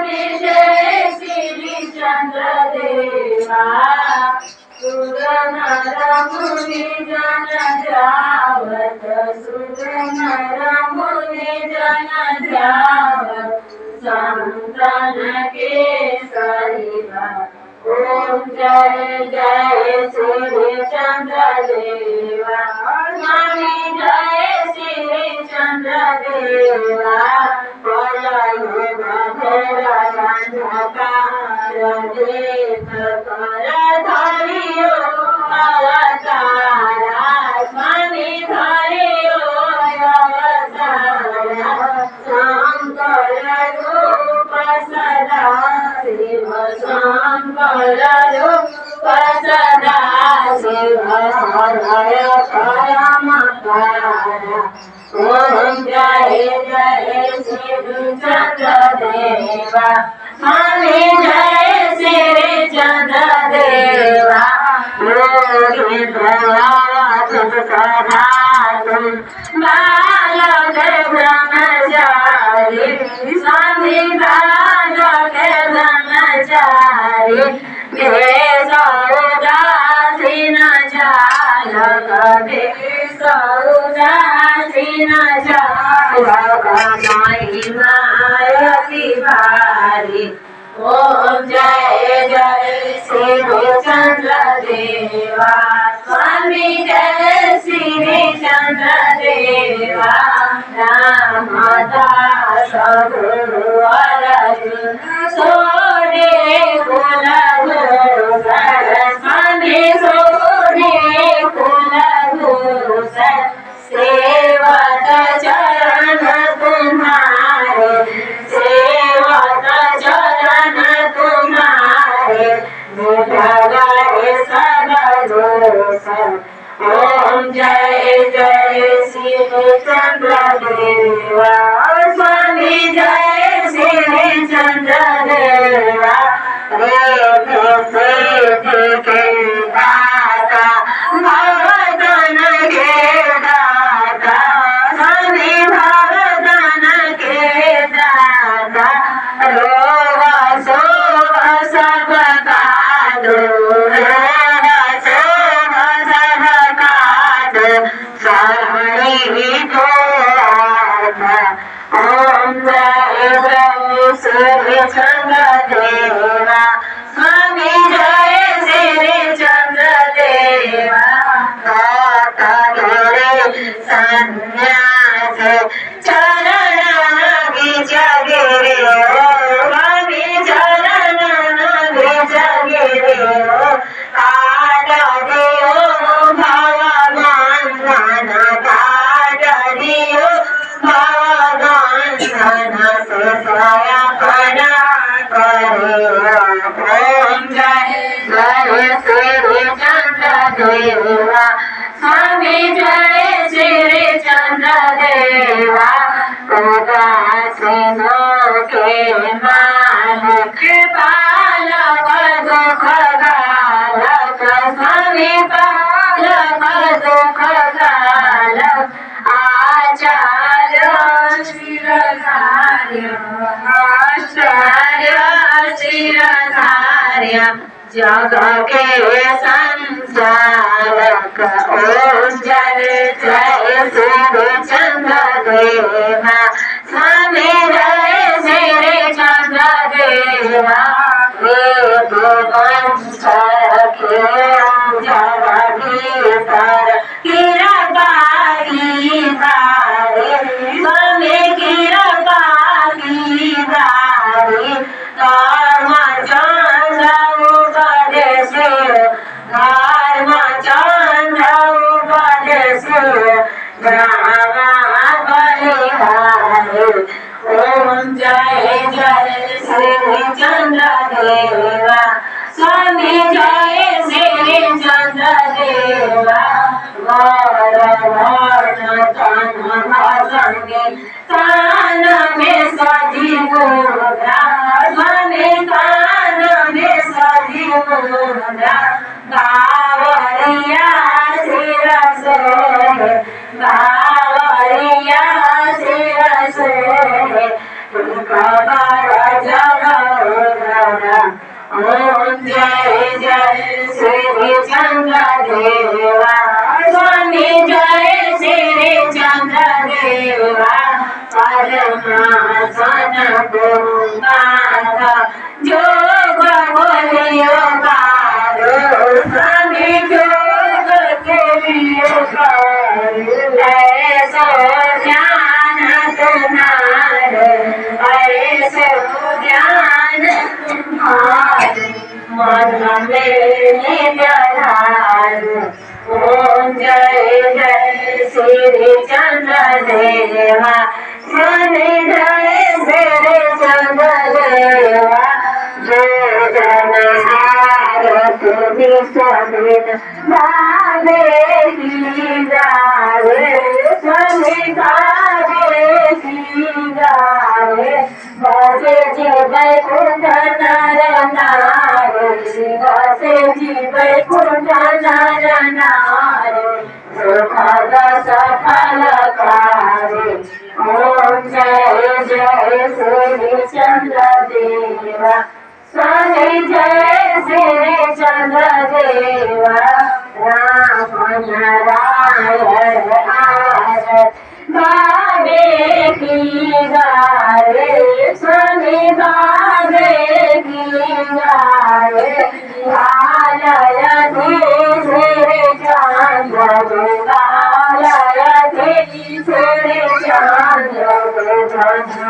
जय श्री चंद्र देवा सुर नर मुनि जन ध्यावत सुर नर मुनि जन ध्यावत संतन केसरी ओम जय जय श्री चंद्र देवा स्वामी जय श्री चंद्र देवा देख कर धरियो अवतारा स्वामी धरियो अवतारा शंकर रूप सदा शिव शंकर रूप सदा शिव हृदय परम पारा ओम जय जय श्री चंद्र देवा स्वामी जय श्री चंद्र देवा योगी प्रहलाद सदा तुम बालक ब्रह्मचारी स्वामी बालक ब्रह्मचारी भेष उदासीन चालक भेष उदासीन चालक महिमायति भारी ओम जय जय श्री चंद्र देवा स्वामी जय श्री चंद्र देवा रामदास गुरु अर्जुन सोने कुलभूषण स्वामी सोने कुलभूषण सेवक चरण तुम्हारे सेवक चरण तुम्हारे मिटाए सब दोष ओम जय जय श्री चंद्र देवा स्वामी जय श्री चंद्र देवा के दाता भगतन के दाता स्वामी भगतन के दाता रोग शोक सब का दूर शोक सब का दूर शरणी को ओम जय जय श्री चंद्र देवा स्वामी जय श्री चंद्र देवा संन्यास चरण गिरे स्वामी चरण गिरे काट दियो भगवान काट दियो भगवान से स्वयं ओम जय जय श्री चंद्र देवा स्वामी जय श्री चंद्र देवा उदासीनों के मालिक पालक दुख गालक स्वामी पालक दुख गालक आचार्य शिरधार्य आचार्य शिरधार्य जग के संचालक ओम जय जय श्री चंद्र देवा स्वामी जय श्री चंद्र देवा वेद वंश जगदीश्वर किरपारी धारे स्वामी किरपारी धारे धर्म चंद्र उपदेश धर्म चंद्र उपदेश ब्रह्मा बलिहारी ओम जय जय श्री चंद्र देवा स्वामी जय श्री चंद्र देवा कान में सजी मुद्रा स्वामी कान में सजी मुद्रा बावरिया सिर सोहे बावरिया सिर सोहे कबर जग माता जो बोलियो कारो स्वामी जोग के लियो कारो ऐसो ध्यान तुम्हारे ऐसो ध्यान तुम्हारे मन में निधारो ओम जय जय श्री चंद्र देवा स्वामी जय श्री चंद्र देवा जय जय भारत विश्वविद भावे की गावे स्वामी गावे की गावे बसे जी वैकुंठ नर नारी बसे जी वैकुंठ नर नारी सुखद सफल कार्य ओम जय जय श्री चंद्र देवा स्वामी जय श्री चंद्र देवा राम नारायण आरत भावे की गावे स्वामी भावे की गावे आलयति श्री चंद्र देवा आलयति श्री चंद्र देवा